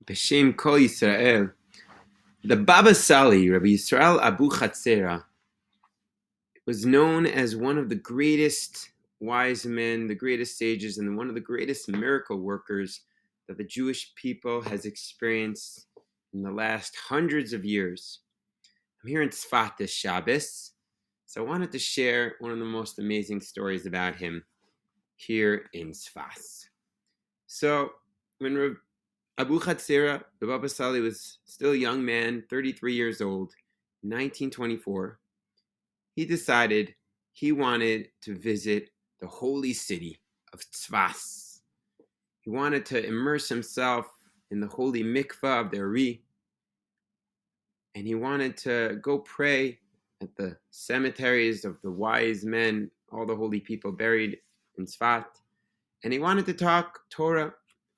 B'Shem Kol Yisrael. The Baba Sali, Rabbi Yisrael Abu Chatzera, was known as one of the greatest wise men, the greatest sages, and one of the greatest miracle workers that the Jewish people has experienced in the last hundreds of years. I'm here in Tzfat this Shabbos, so I wanted to share one of the most amazing stories about him here in Tzfat. So when Abu Chatzera, the Baba Sali, was still a young man, 33 years old, in 1924, he decided he wanted to visit the holy city of Tzfat. He wanted to immerse himself in the holy mikveh of the Ari, and he wanted to go pray at the cemeteries of the wise men, all the holy people buried in Tzfat, and he wanted to talk Torah with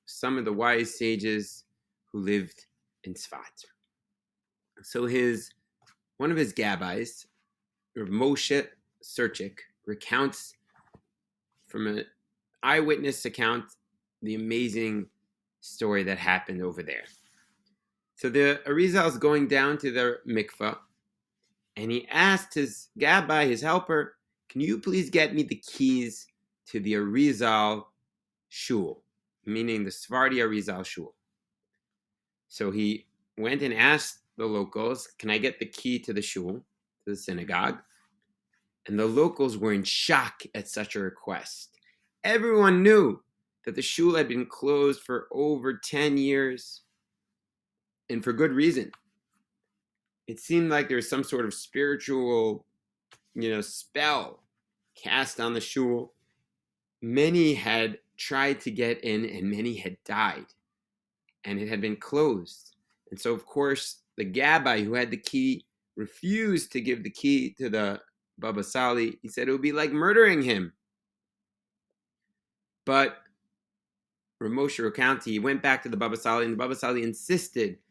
some of the wise sages who lived in Tzfat. So one of his gabbis, Moshe Serchik, recounts from an eyewitness account the amazing story that happened over there. So the Arizal is going down to the mikveh, and he asked his gabbai, his helper, "Can you please get me the keys to the Arizal Shul?" Meaning the Sephardi Arizal Shul. So he went and asked the locals, "Can I get the key to the shul, to the synagogue?" And the locals were in shock at such a request. Everyone knew that the shul had been closed for over 10 years, and for good reason. It seemed like there was some sort of spiritual, spell cast on the shul. Many had tried to get in, and many had died, and it had been closed. And so, of course, the gabbai who had the key refused to give the key to the Baba Sali. He said it would be like murdering him. But Moshe recounted, he went back to the Baba Sali, and the Baba Sali insisted,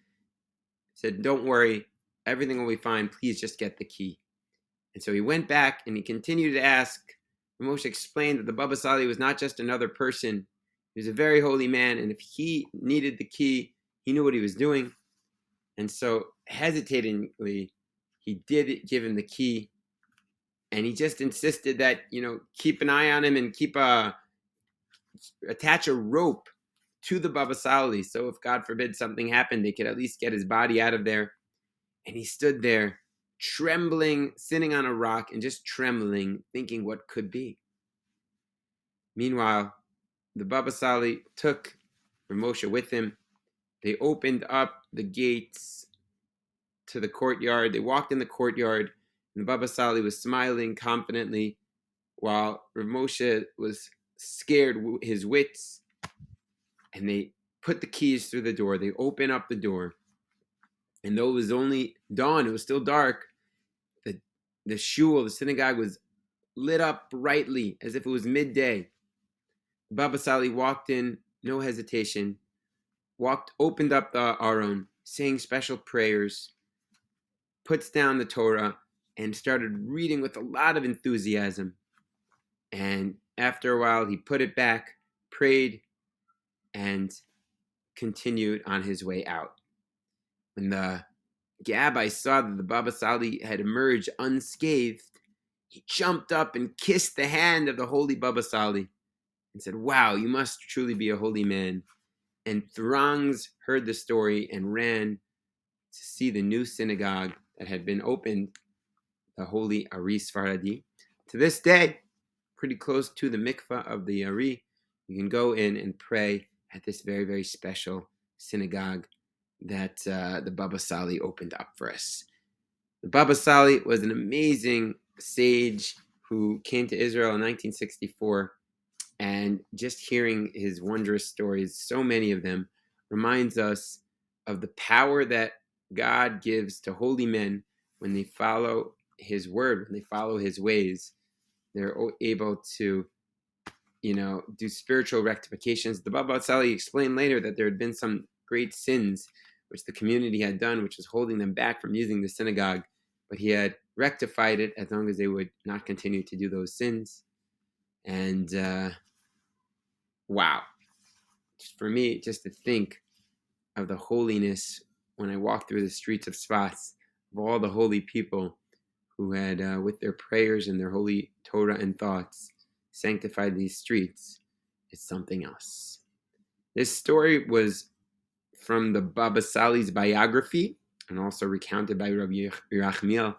said, "Don't worry, everything will be fine. Please just get the key." And so he went back and he continued to ask. Moshe explained that the Baba Sali was not just another person. He was a very holy man, and if he needed the key, he knew what he was doing. And so, hesitatingly, he did give him the key, and he just insisted that, keep an eye on him and attach a rope to the Baba Sali, so if God forbid something happened, they could at least get his body out of there. And he stood there, trembling, sitting on a rock, and just trembling, thinking what could be. Meanwhile, the Baba Sali took Moshe with him. They opened up the gates to the courtyard. They walked in the courtyard, and the Baba Sali was smiling confidently, while Moshe was scared his wits. And they put the keys through the door. They open up the door, and though it was only dawn, it was still dark. The shul, the synagogue, was lit up brightly as if it was midday. Baba Sali walked in, no hesitation, opened up the Aron, saying special prayers, puts down the Torah, and started reading with a lot of enthusiasm. And after a while, he put it back, prayed, and continued on his way out. When the Gabbai saw that the Baba Sali had emerged unscathed, he jumped up and kissed the hand of the holy Baba Sali and said, "Wow, you must truly be a holy man." And throngs heard the story and ran to see the new synagogue that had been opened, the holy Ari Sfaradi. To this day, pretty close to the mikveh of the Ari, you can go in and pray at this very, very special synagogue that the Baba Sali opened up for us. The Baba Sali was an amazing sage who came to Israel in 1964, and just hearing his wondrous stories, so many of them, reminds us of the power that God gives to holy men when they follow his word, when they follow his ways. They're able to, do spiritual rectifications. The Baba Sali explained later that there had been some great sins which the community had done, which was holding them back from using the synagogue, but he had rectified it as long as they would not continue to do those sins. And wow, for me, just to think of the holiness when I walked through the streets of Tzfat, of all the holy people who had, with their prayers and their holy Torah and thoughts, sanctified these streets. It's something else. This story was from the Baba Sali's biography and also recounted by Rabbi Yerachmiel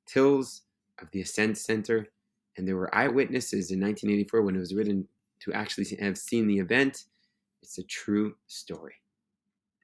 Tills of the Ascent Center. And there were eyewitnesses in 1984 when it was written to actually have seen the event. It's a true story.